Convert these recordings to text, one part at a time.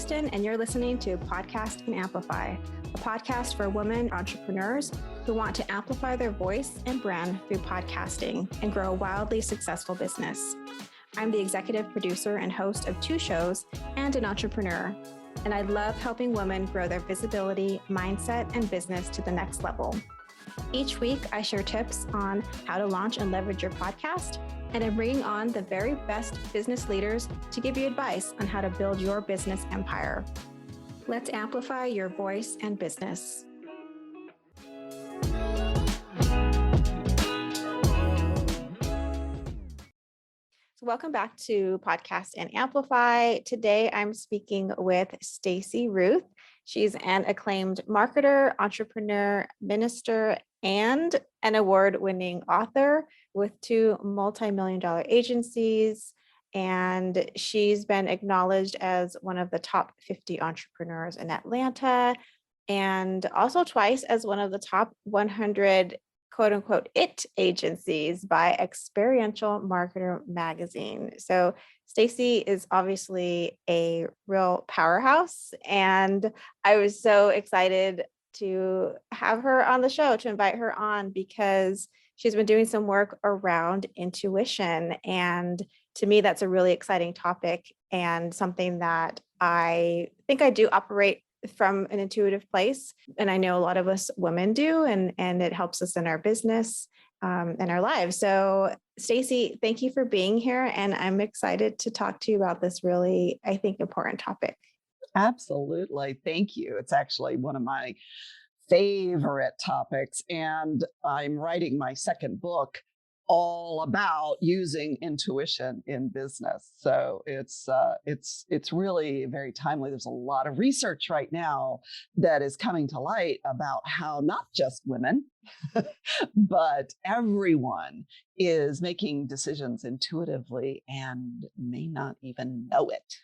Kristen, and you're listening to Podcast and Amplify, a podcast for women entrepreneurs who want to amplify their voice and brand through podcasting and grow a wildly successful business. I'm the executive producer and host of 2 shows and an entrepreneur, and I love helping women grow their visibility, mindset, and business to the next level. Each week, I share tips on how to launch and leverage your podcast, and I'm bringing on the very best business leaders to give you advice on how to build your business empire. Let's amplify your voice and business. So welcome back to Podcast and Amplify. Today, I'm speaking with Stacey Ruth. She's an acclaimed marketer, entrepreneur, minister, and an award-winning author with 2 multi-million-dollar agencies. And she's been acknowledged as one of the top 50 entrepreneurs in Atlanta, and also twice as one of the top 100 quote unquote it agencies by Experiential Marketer magazine. So Stacey is obviously a real powerhouse, and I was so excited to have her on the show, to invite her on, because she's been doing some work around intuition. And to me, that's a really exciting topic and something that I think I do operate from an intuitive place. And I know a lot of us women do, and it helps us in our business and our lives. So Stacey, thank you for being here. And I'm excited to talk to you about this really, I think, important topic. Absolutely. Thank you. It's actually one of my favorite topics. And I'm writing my second book all about using intuition in business. So it's really very timely. There's a lot of research right now that is coming to light about how not just women, but everyone is making decisions intuitively and may not even know it.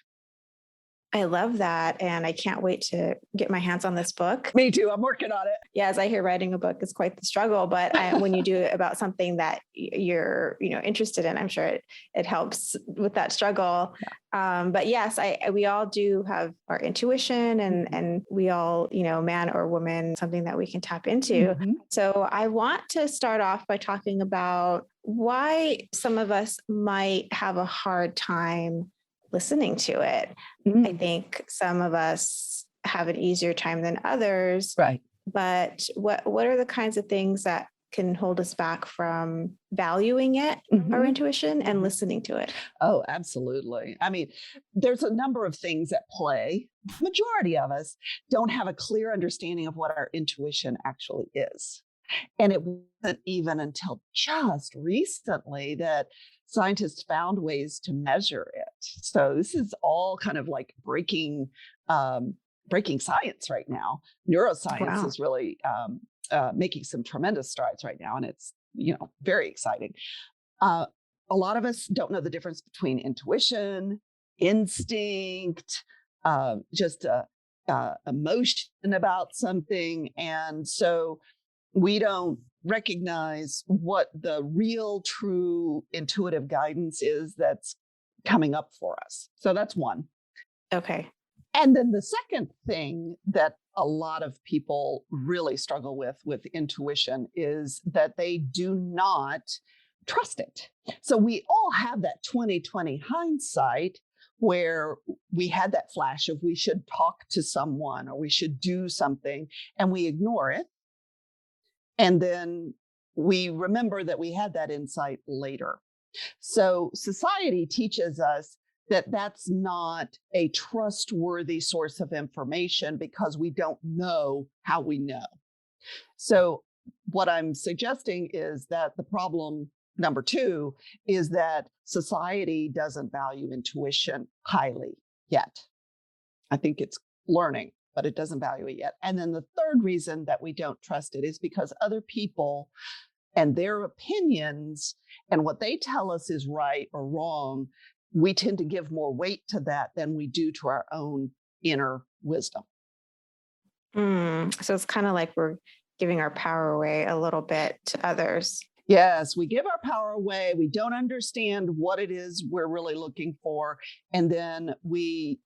I love that. And I can't wait to get my hands on this book. Me too. I'm working on it. Yeah, as I hear, writing a book is quite the struggle, but when you do it about something that you're, interested in, I'm sure it helps with that struggle. Yeah. But yes, we all do have our intuition, and we all, man or woman, something that we can tap into. Mm-hmm. So I want to start off by talking about why some of us might have a hard time listening to it. I think some of us have an easier time than others. Right. But what are the kinds of things that can hold us back from valuing it, our intuition, and listening to it? Oh, absolutely. I mean, there's a number of things at play. Majority of us don't have a clear understanding of what our intuition actually is. And it wasn't even until just recently that scientists found ways to measure it. So this is all kind of like breaking science right now. Neuroscience is really making some tremendous strides right now, and it's very exciting. A lot of us don't know the difference between intuition, instinct, just emotion about something, and so we don't recognize what the real, true intuitive guidance is that's coming up for us. So that's one. Okay. And then the second thing that a lot of people really struggle with intuition is that they do not trust it. So we all have that 20/20 hindsight where we had that flash of we should talk to someone or we should do something, and we ignore it. And then we remember that we had that insight later. So society teaches us that that's not a trustworthy source of information because we don't know how we know. So what I'm suggesting is that the problem number 2 is that society doesn't value intuition highly yet. I think it's learning, but it doesn't value it yet. And then the third reason that we don't trust it is because other people and their opinions and what they tell us is right or wrong, we tend to give more weight to that than we do to our own inner wisdom. So it's kind of like we're giving our power away a little bit to others. Yes, we give our power away. We don't understand what it is we're really looking for. And then we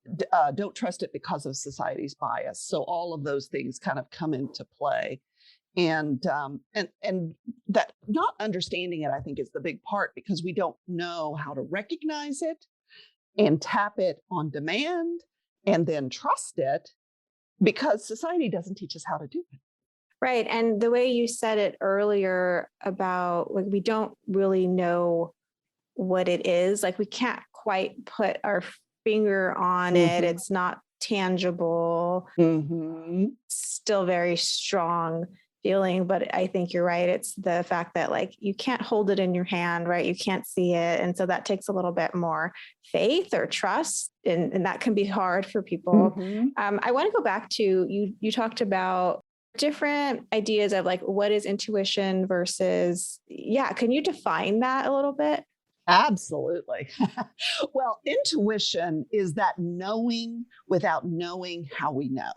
don't trust it because of society's bias. So all of those things kind of come into play. And that not understanding it, I think, is the big part because we don't know how to recognize it and tap it on demand and then trust it because society doesn't teach us how to do it. Right. And the way you said it earlier about like we don't really know what it is, like we can't quite put our finger on it. Mm-hmm. It's not tangible, Mm-hmm. still very strong feeling, but I think you're right. It's the fact that like you can't hold it in your hand, right? You can't see it. And so that takes a little bit more faith or trust. And that can be hard for people. Mm-hmm. I want to go back to you talked about different ideas of like what is intuition versus, yeah. Can you define that a little bit? Absolutely. Well, intuition is that knowing without knowing how we know.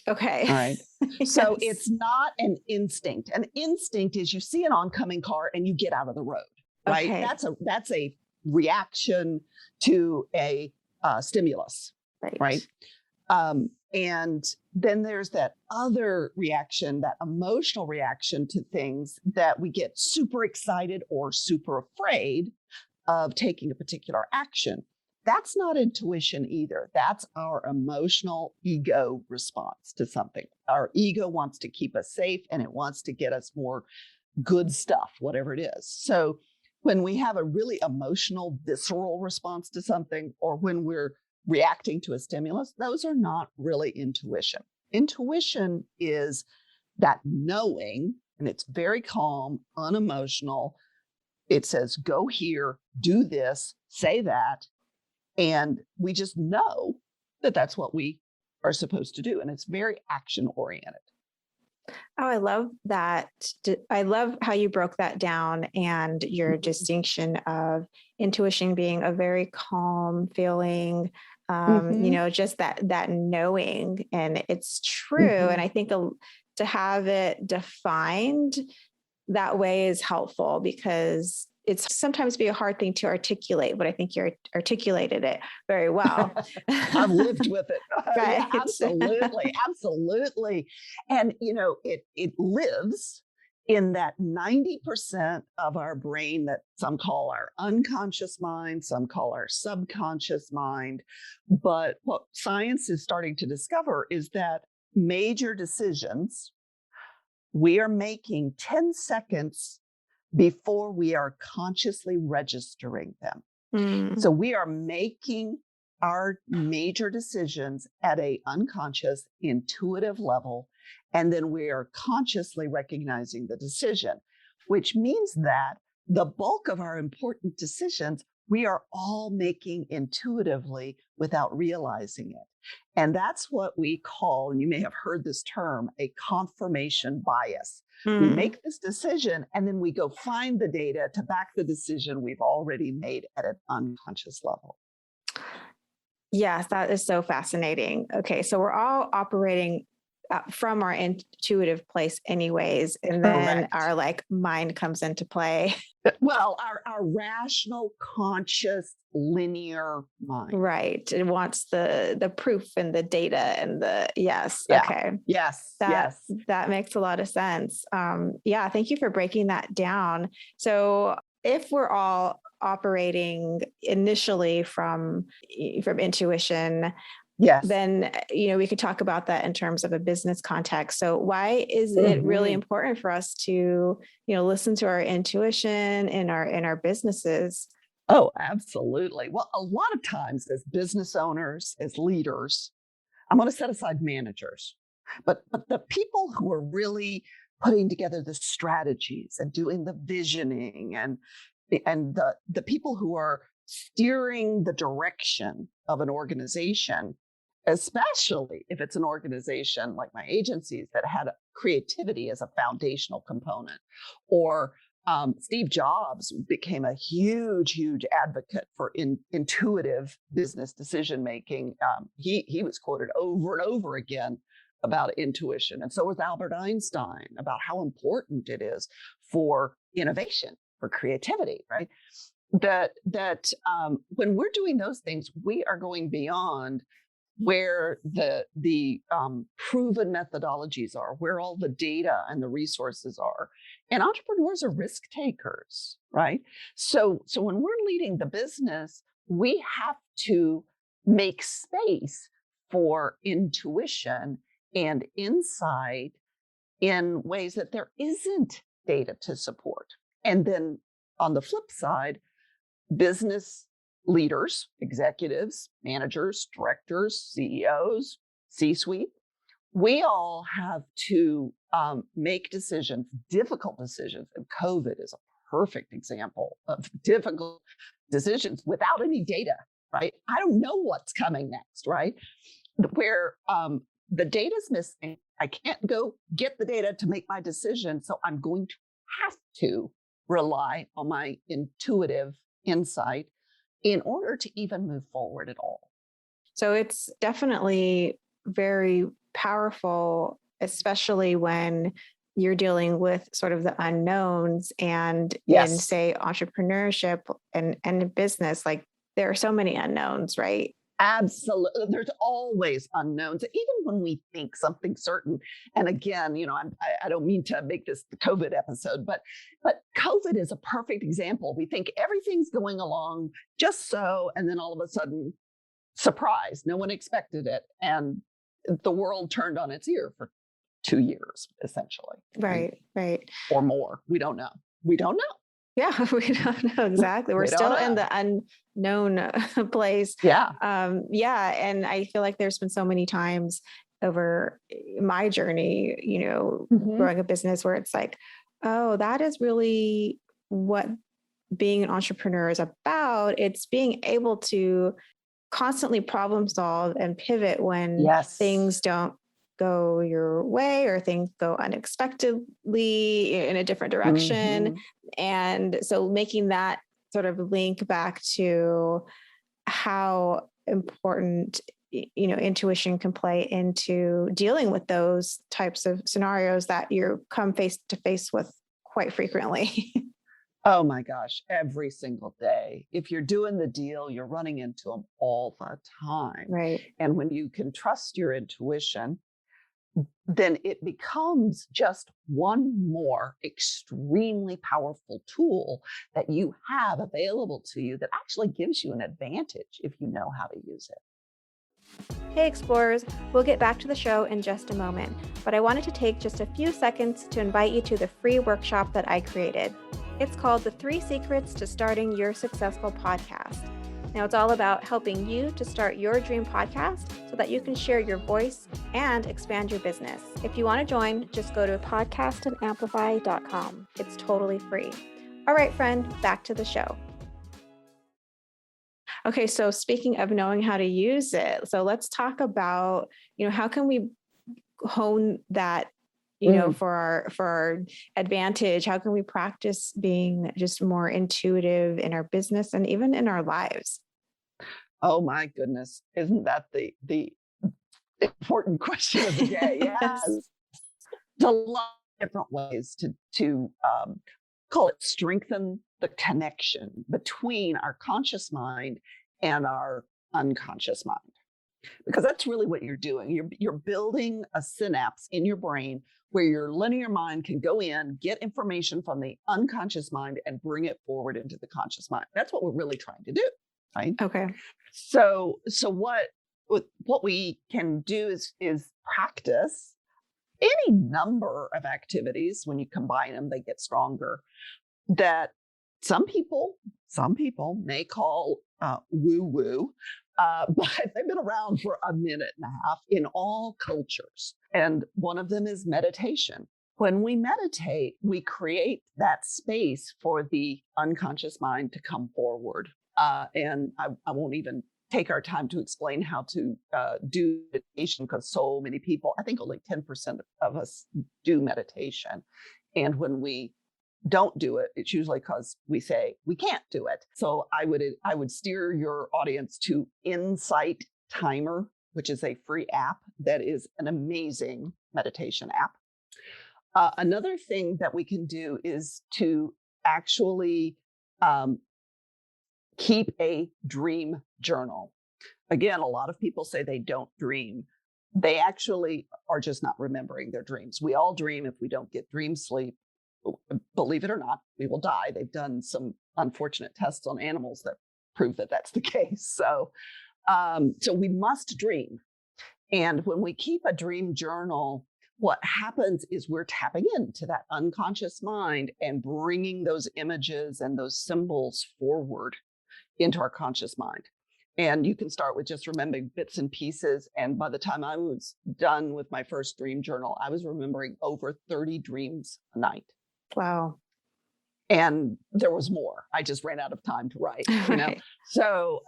Okay. All right. So Yes. it's not an instinct. An instinct is you see an oncoming car and you get out of the road, right? Okay. That's a reaction to a stimulus, right? Right. And then there's that other reaction, that emotional reaction to things that we get super excited or super afraid of taking a particular action. That's not intuition either. That's our emotional ego response to something. Our ego wants to keep us safe and it wants to get us more good stuff, whatever it is. So when we have a really emotional, visceral response to something, or when we're reacting to a stimulus, those are not really intuition. Intuition is that knowing, and it's very calm, unemotional. It says, go here, do this, say that. And we just know that that's what we are supposed to do. And it's very action oriented. Oh, I love that. I love how you broke that down and your distinction of intuition being a very calm feeling, Mm-hmm. just that knowing, and it's true. Mm-hmm. And I think to have it defined that way is helpful because it's sometimes be a hard thing to articulate, but I think you articulated it very well. I've lived with it. Yeah, Right. absolutely. Absolutely. And, it lives in that 90% of our brain that some call our unconscious mind, some call our subconscious mind. But what science is starting to discover is that major decisions we are making 10 seconds before we are consciously registering them. Mm. So we are making our major decisions at a unconscious, intuitive level, and then we are consciously recognizing the decision, which means that the bulk of our important decisions we are all making intuitively without realizing it. And that's what we call, and you may have heard this term, a confirmation bias. We Mm. make this decision and then we go find the data to back the decision we've already made at an unconscious level. Yes, that is so fascinating. Okay, so we're all operating from our intuitive place anyways, and then Correct. our like mind comes into play. Well, our rational, conscious, linear mind. Right. It wants the proof and the data and the yes. Yeah. Okay. Yes. That Yes. that makes a lot of sense. Yeah, thank you for breaking that down. So if we're all operating initially from intuition, Yes. then we could talk about that in terms of a business context. So why is it really Mhm. important for us to listen to our intuition in our businesses? Oh, absolutely. Well, a lot of times as business owners, as leaders, I'm going to set aside managers, but the people who are really putting together the strategies and doing the visioning and the people who are steering the direction of an organization, especially if it's an organization like my agencies that had creativity as a foundational component, or Steve Jobs became a huge, huge advocate for intuitive business decision making. He was quoted over and over again about intuition. And so was Albert Einstein about how important it is for innovation, for creativity, right? That when we're doing those things, we are going beyond where the proven methodologies are, where all the data and the resources are. And entrepreneurs are risk takers, right? So when we're leading the business, we have to make space for intuition and insight in ways that there isn't data to support. And then on the flip side, business leaders, executives, managers, directors, CEOs, C-suite, we all have to make decisions, difficult decisions. And COVID is a perfect example of difficult decisions without any data, right? I don't know what's coming next, right? Where the data's missing. I can't go get the data to make my decision. So I'm going to have to rely on my intuitive insight in order to even move forward at all. So it's definitely very powerful, especially when you're dealing with sort of the unknowns and in, Yes. say, entrepreneurship and business, like there are so many unknowns, right? Absolutely. There's always unknowns, even when we think something certain. And again, I don't mean to make this the COVID episode, but COVID is a perfect example. We think everything's going along just so, and then all of a sudden, surprise, no one expected it. And the world turned on its ear for 2 years, essentially. Right. Or more. We don't know. Yeah, we don't know exactly. We're still in the unknown place. Yeah. And I feel like there's been so many times over my journey, growing a business where it's like, oh, that is really what being an entrepreneur is about. It's being able to constantly problem solve and pivot when things don't go your way or things go unexpectedly in a different direction. And so making that sort of link back to how important, intuition can play into dealing with those types of scenarios that you come face to face with quite frequently. Oh my gosh, every single day. If you're doing the deal, you're running into them all the time. Right. And when you can trust your intuition, then it becomes just one more extremely powerful tool that you have available to you that actually gives you an advantage if you know how to use it. Hey Explorers, we'll get back to the show in just a moment, but I wanted to take just a few seconds to invite you to the free workshop that I created. It's called The 3 Secrets to Starting Your Successful Podcast. Now, it's all about helping you to start your dream podcast so that you can share your voice and expand your business. If you want to join, just go to podcastanamplify.com. It's totally free. All right, friend, back to the show. Okay, so speaking of knowing how to use it, so let's talk about, how can we hone that, for our advantage? How can we practice being just more intuitive in our business and even in our lives? Oh my goodness. Isn't that the important question of the day? Yes. There's a lot of different ways to call it strengthen the connection between our conscious mind and our unconscious mind. Because that's really what you're doing. You're building a synapse in your brain where your linear mind can go in, get information from the unconscious mind and bring it forward into the conscious mind. That's what we're really trying to do, right? Okay. So what we can do is practice any number of activities. When you combine them, they get stronger. That some people may call woo-woo, but they've been around for a minute and a half in all cultures. And one of them is meditation. When we meditate, we create that space for the unconscious mind to come forward. And I won't even take our time to explain how to do meditation because so many people, I think only 10% of us do meditation. And when we don't do it, it's usually because we say we can't do it. So I would steer your audience to insighttimer.com. which is a free app that is an amazing meditation app. Another thing that we can do is to actually keep a dream journal. Again, a lot of people say they don't dream. They actually are just not remembering their dreams. We all dream. If we don't get dream sleep, believe it or not, we will die. They've done some unfortunate tests on animals that prove that that's the case. So we must dream. And when we keep a dream journal, what happens is we're tapping into that unconscious mind and bringing those images and those symbols forward into our conscious mind. And you can start with just remembering bits and pieces. And by the time I was done with my first dream journal, I was remembering over 30 dreams a night. Wow. And there was more. I just ran out of time to write, you know? Right. So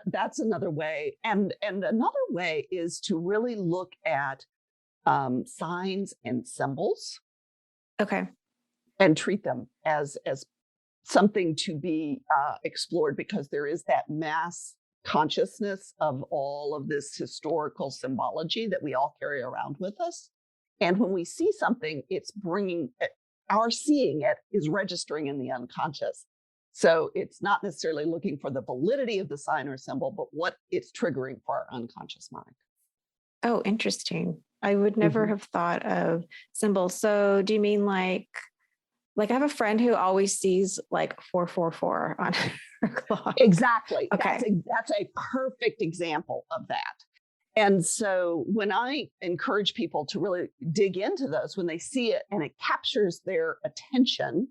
that's another way. And another way is to really look at signs and symbols. Okay. And treat them as something to be explored, because there is that mass consciousness of all of this historical symbology that we all carry around with us. And when we see something, it's bringing our seeing it is registering in the unconscious. So it's not necessarily looking for the validity of the sign or symbol, but what it's triggering for our unconscious mind. Oh, interesting. I would never have thought of symbols. So do you mean like I have a friend who always sees like 444 on her clock? Exactly. Okay. That's a perfect example of that. And so when I encourage people to really dig into those, when they see it and it captures their attention,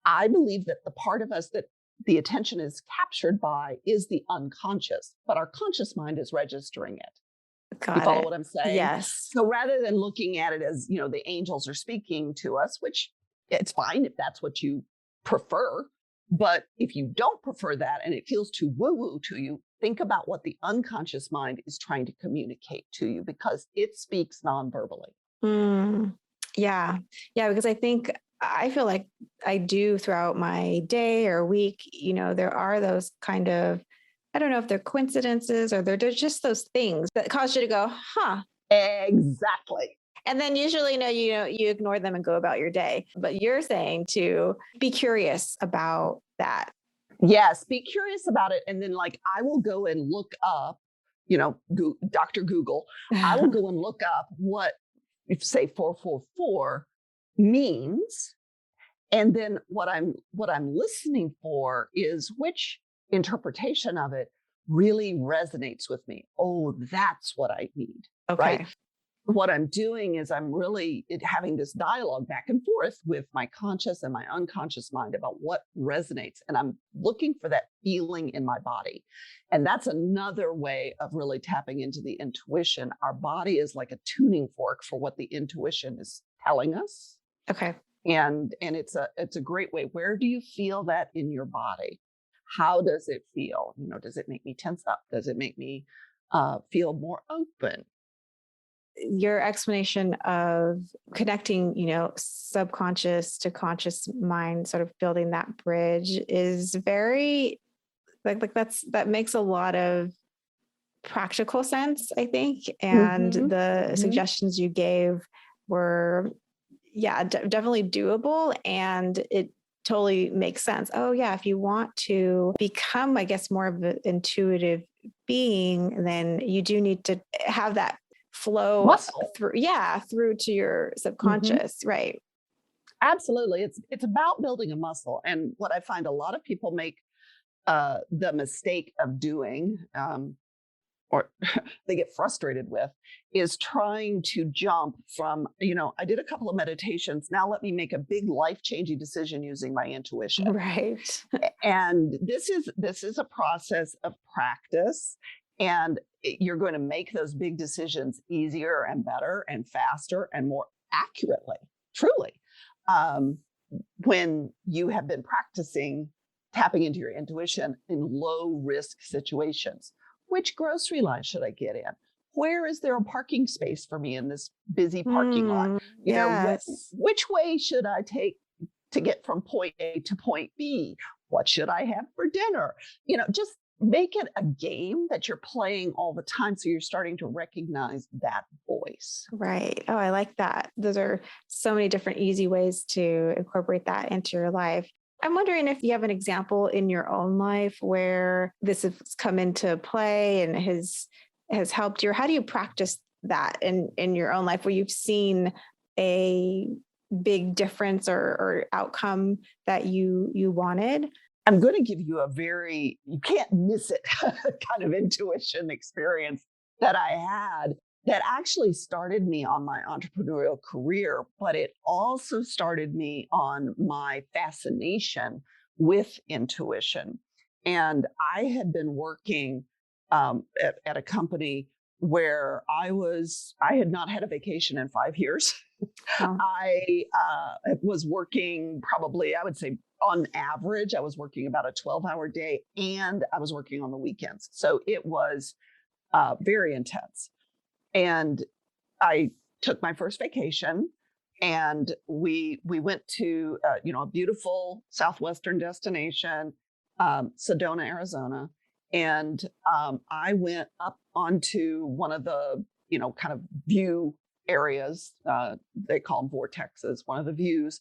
I believe that the part of us that the attention is captured by is the unconscious, but our conscious mind is registering it. Got You follow it. what I'm saying? Yes. So rather than looking at it as, the angels are speaking to us, which it's fine if that's what you prefer. But if you don't prefer that and it feels too woo-woo to you, think about what the unconscious mind is trying to communicate to you, because it speaks non-verbally. Yeah. Yeah. Because I feel like I do throughout my day or week, there are those kind of, I don't know if they're coincidences or they're just those things that cause you to go, huh. Exactly. And then usually, you ignore them and go about your day. But you're saying to be curious about that. Yes, be curious about it. And then I will go and look up, Dr. Google, I will go and look up what, if say 444 means. And then what I'm listening for is which interpretation of it really resonates with me. Oh, that's what I need. Okay. Right? What I'm doing is I'm really having this dialogue back and forth with my conscious and my unconscious mind about what resonates. And I'm looking for that feeling in my body. And that's another way of really tapping into the intuition. Our body is like a tuning fork for what the intuition is telling us. Okay. And it's a great way. Where do you feel that in your body? How does it feel? Does it make me tense up? Does it make me feel more open? Your explanation of connecting, subconscious to conscious mind, sort of building that bridge is very that makes a lot of practical sense, I think. And the suggestions you gave were, definitely doable. And it totally makes sense. Oh yeah. If you want to become, I guess, more of an intuitive being, then you do need to have that flow muscle through to your subconscious. Right. Absolutely. It's about building a muscle. And what I find a lot of people make the mistake of doing, or they get frustrated with, is trying to jump from, I did a couple of meditations. Now let me make a big life-changing decision using my intuition. Right. And this is a process of practice. And you're going to make those big decisions easier and better and faster and more accurately, truly, when you have been practicing tapping into your intuition in low risk situations. Which grocery line should I get in? Where is there a parking space for me in this busy parking lot? Yes. Which way should I take to get from point A to point B? What should I have for dinner? Just make it a game that you're playing all the time. So you're starting to recognize that voice. Right. Oh, I like that. Those are so many different easy ways to incorporate that into your life. I'm wondering if you have an example in your own life where this has come into play and has helped you. Or how do you practice that in your own life where you've seen a big difference or outcome that you wanted? I'm going to give you you can't miss it kind of intuition experience that I had that actually started me on my entrepreneurial career, but it also started me on my fascination with intuition. And I had been working at a company where I had not had a vacation in 5 years. Oh, I was working probably, I would say, on average, I was working about a 12-hour day, and I was working on the weekends. So it was very intense. And I took my first vacation, and we went to a beautiful southwestern destination, Sedona, Arizona, and I went up onto one of the kind of view areas. They call them vortexes, one of the views,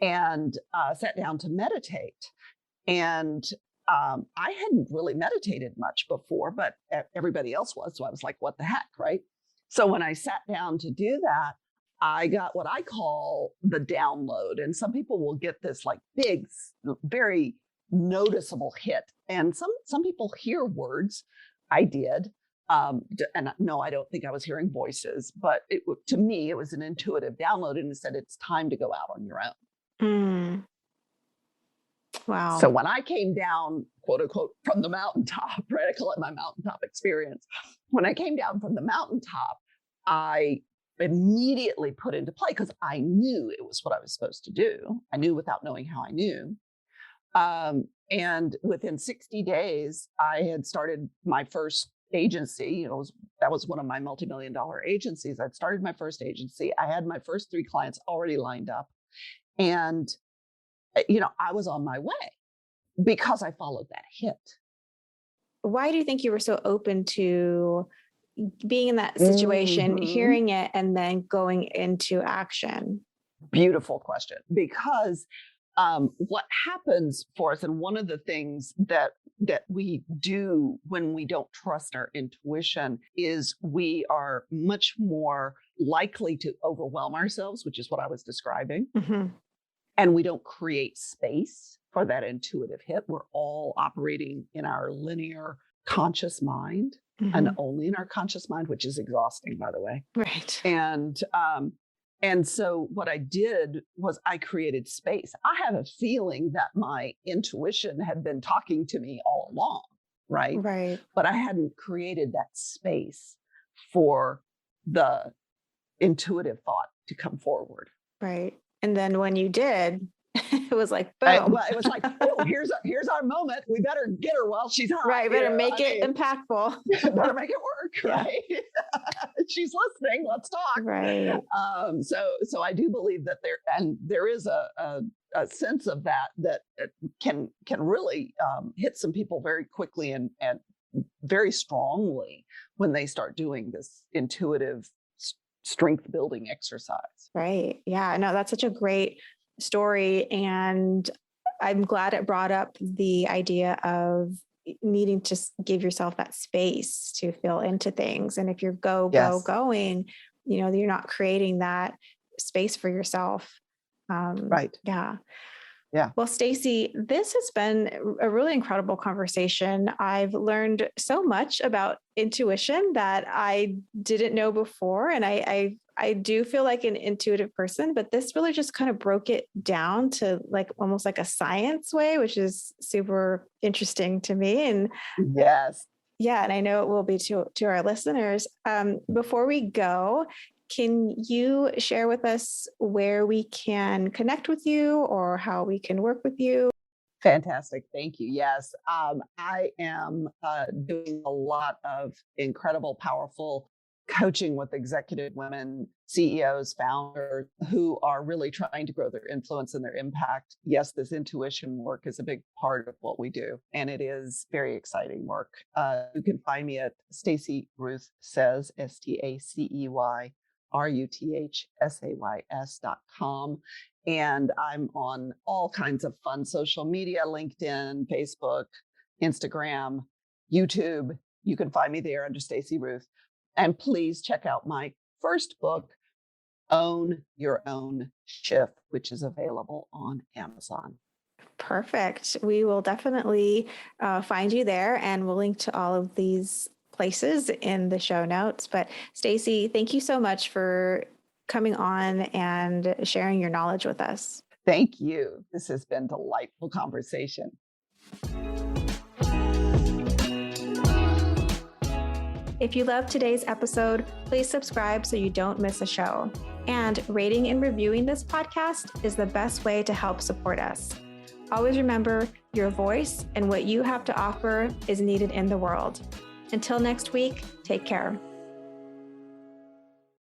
and sat down to meditate. And I hadn't really meditated much before, but everybody else was. So I was like, what the heck, right? So when I sat down to do that, I got what I call the download. And some people will get this like big, very noticeable hit. And some people hear words. I did. And no, I don't think I was hearing voices, but to me, it was an intuitive download, and it said, it's time to go out on your own. mm, So wow. when I came down, quote unquote, from the mountaintop, right? I call it my mountaintop experience. When I came down from the mountaintop, I immediately put into play, because I knew it was what I was supposed to do. I knew without knowing how I knew. And within 60 days, I had started my first agency. That was one of my multi-million-dollar agencies. I'd started my first agency. I had my first 3 clients already lined up. And, I was on my way because I followed that hit. Why do you think you were so open to being in that situation, Mhm. hearing it, and then going into action? Beautiful question. Because what happens for us, and one of the things that we do when we don't trust our intuition, is we are much more likely to overwhelm ourselves, which is what I was describing, Mhm. and we don't create space for that intuitive hit. We're all operating in our linear conscious mind, and Mhm. only in our conscious mind, which is exhausting, by the way. Right. And so what I did was I created space. I have a feeling that my intuition had been talking to me all along, right? Right. But I hadn't created that space for the intuitive thought to come forward. Right. And then when you did, it was like, boom. Well, it was like, oh, here's our moment. We better get her while she's hot. Right. Better make it impactful. Better make it work, Yeah. right? She's listening. Let's talk. Right. So I do believe that there is a sense of that can really hit some people very quickly and very strongly when they start doing this intuitive strength building exercise. Right. Yeah. No, that's such a great story. And I'm glad it brought up the idea of needing to give yourself that space to feel into things. And if you're Yes. going, you're not creating that space for yourself. Right. Yeah. Yeah. Well, Stacey, this has been a really incredible conversation. I've learned so much about intuition that I didn't know before, and I do feel like an intuitive person, but this really just kind of broke it down to like almost like a science way, which is super interesting to me. And Yes. yeah, and I know it will be to our listeners. Before we go, can you share with us where we can connect with you or how we can work with you? Fantastic. Thank you. Yes. I am doing a lot of incredible, powerful coaching with executive women, CEOs, founders who are really trying to grow their influence and their impact. Yes, this intuition work is a big part of what we do, and it is very exciting work. You can find me at Stacey Ruth Says, StaceyRuthsays.com. And I'm on all kinds of fun social media, LinkedIn, Facebook, Instagram, YouTube. You can find me there under Stacey Ruth. And please check out my first book, Own Your Own Shift, which is available on Amazon. Perfect. We will definitely find you there, and we'll link to all of these places in the show notes. But Stacey, thank you so much for coming on and sharing your knowledge with us. Thank you. This has been a delightful conversation. If you loved today's episode, please subscribe so you don't miss a show. And rating and reviewing this podcast is the best way to help support us. Always remember, your voice and what you have to offer is needed in the world. Until next week, take care.